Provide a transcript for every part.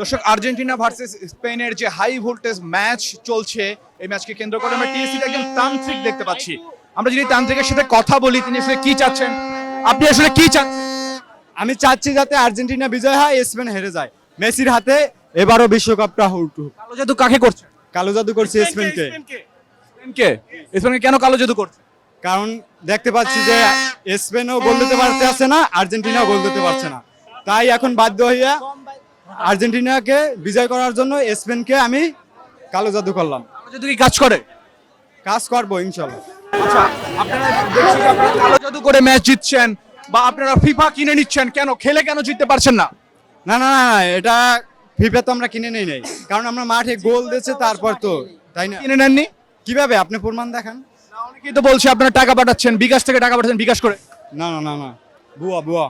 দর্শক, Argentina versus স্পেনের যে হাই ভোল্টেজ ম্যাচ চলছে, এই ম্যাচকে কেন্দ্র করে আমরা টিএসসিতে একজন তান্ত্রিক দেখতে পাচ্ছি। আমরা যদি তান্ত্রিকের সাথে কথা বলি, তিনি আসলে কি চাচ্ছেন, আপনি আসলে কি চাচ্ছেন? আমি চাচ্ছি যাতে আর্জেন্টিনা বিজয় হয়, স্পেন হেরে যায়, মেসির হাতে এবারও বিশ্বকাপটা উঠুক। কালো জাদু কাকে করছে? কালো জাদু করছে স্পেনকে, স্পেনকে। স্পেনকে কেন কালো জাদু করছে? কারণ দেখতে পাচ্ছি যে স্পেনও গোল দিতে পারছে না, আর্জেন্টিনাও গোল দিতে পারছে না। তাই এখন বাধ্য হইয়া আর্জেন্টিনাকে বিজয় করার জন্য স্পেনকে আমি কালো জাদু করলাম। কালো জাদু কি কাজ করে? কাজ করবো ইনশাল্লাহ। আচ্ছা, আপনারা দেখছি যে আপনারা কালো জাদু করে ম্যাচ জিতছেন, বা আপনারা ফিফা কিনে নিচ্ছেন, কেন খেলে কেন জিততে পারছেন না? না না না না, এটা ফিফা তো আমরা কিনে নেই নাই, কারণ আমরা মাঠে গোল দিয়েছে তারপর তো, তাই না? কিনে নেননি? কিভাবে আপনি প্রমাণ দেখান? না, অনেকেই তো বলছে আপনারা টাকা পাঠাচ্ছেন, বিকাশ থেকে টাকা পাঠাচ্ছেন, বিকাশ করে। না না না না, বুয়া বুয়া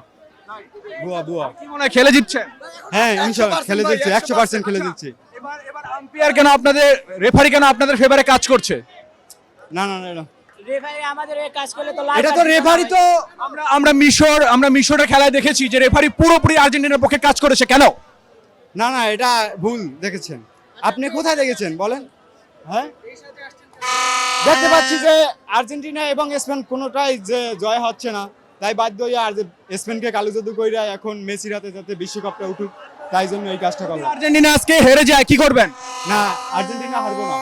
বুয়া বুয়া। কি মনে হয় খেলে জিতছেন? হ্যাঁ ইনশাল্লাহ খেলে দিচ্ছি, 100% খেলে দিচ্ছি। এবার এবার আম্পায়ার কেন আপনাদের, রেফারি কেন আপনাদের ফেভারে কাজ করছে? না না না না, রেফারি আমাদের এই কাজ করলে তো এটা তো রেফারি তো, আমরা মিশরের খেলায় দেখেছি যে রেফারি পুরোপুরি আর্জেন্টিনার পক্ষে কাজ করেছে, কেন? না না এটা ভুল দেখেছেন। আপনি কোথায় দেখেছেন বলেন? হ্যাঁ, দেখতে পাচ্ছি যে আর্জেন্টিনা এবং স্পেন কোনোটাই যে জয় হচ্ছে না, তাই বাধ্য হয়ে আর স্পেনকে কালো জাদু কইরা এখন মেসির হাতে যাতে বিশ্বকাপটা উঠুক, তাই জন্য এই কাজটা করলাম। আর্জেন্টিনা আজকে হেরে যায়, কি করবেন? না, আর্জেন্টিনা হারবো না।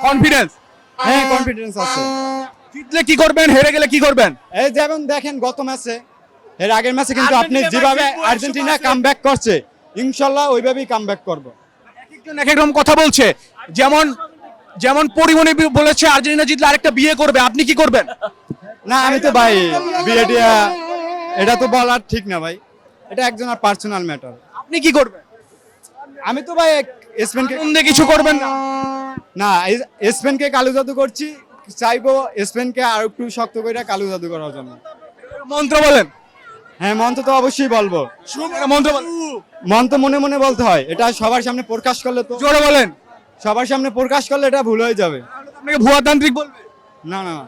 কনফিডেন্স? হ্যাঁ কনফিডেন্স আছে। জিতলে কি করবেন, হেরে গেলে কি করবেন? এই যেমন দেখেন গত ম্যাচে, এর আগের ম্যাচে কিন্তু আপনি যেভাবে আর্জেন্টিনা কামব্যাক করছে, ইনশাল্লাহ ওইভাবেই কামব্যাক করবো। একজন এক এক রকম কথা বলছে, যেমন যেমন পরিমণি বলেছে আর্জেন্টিনা জিতলে আরেকটা বিয়ে করবে, আপনি কি করবেন? না আমি তো ভাই বিয়েটিয়া, এটা তো বলার ঠিক না ভাই, এটা একজনের পার্সোনাল ম্যাটার। আপনি কি করবেন? আমি তো ভাই স্পেনকে, আনন্দে কিছু করবেন না? না স্পেনকে কালো জাদু করছি, চাইবো স্পেনকে আর একটু শক্ত করে কালো জাদু করার জন্য। মন্ত্র বলেন। হ্যাঁ মন্ত্র তো অবশ্যই বলবো, মন্ত্র বলেন। মন্ত্র মনে মনে বলতে হয়, এটা সবার সামনে প্রকাশ করলে তো, জোরে বলেন। সবার সামনে প্রকাশ করলে এটা ভুল হয়ে যাবে। আপনাকে ভুয়া তান্ত্রিক বলবে? না না না।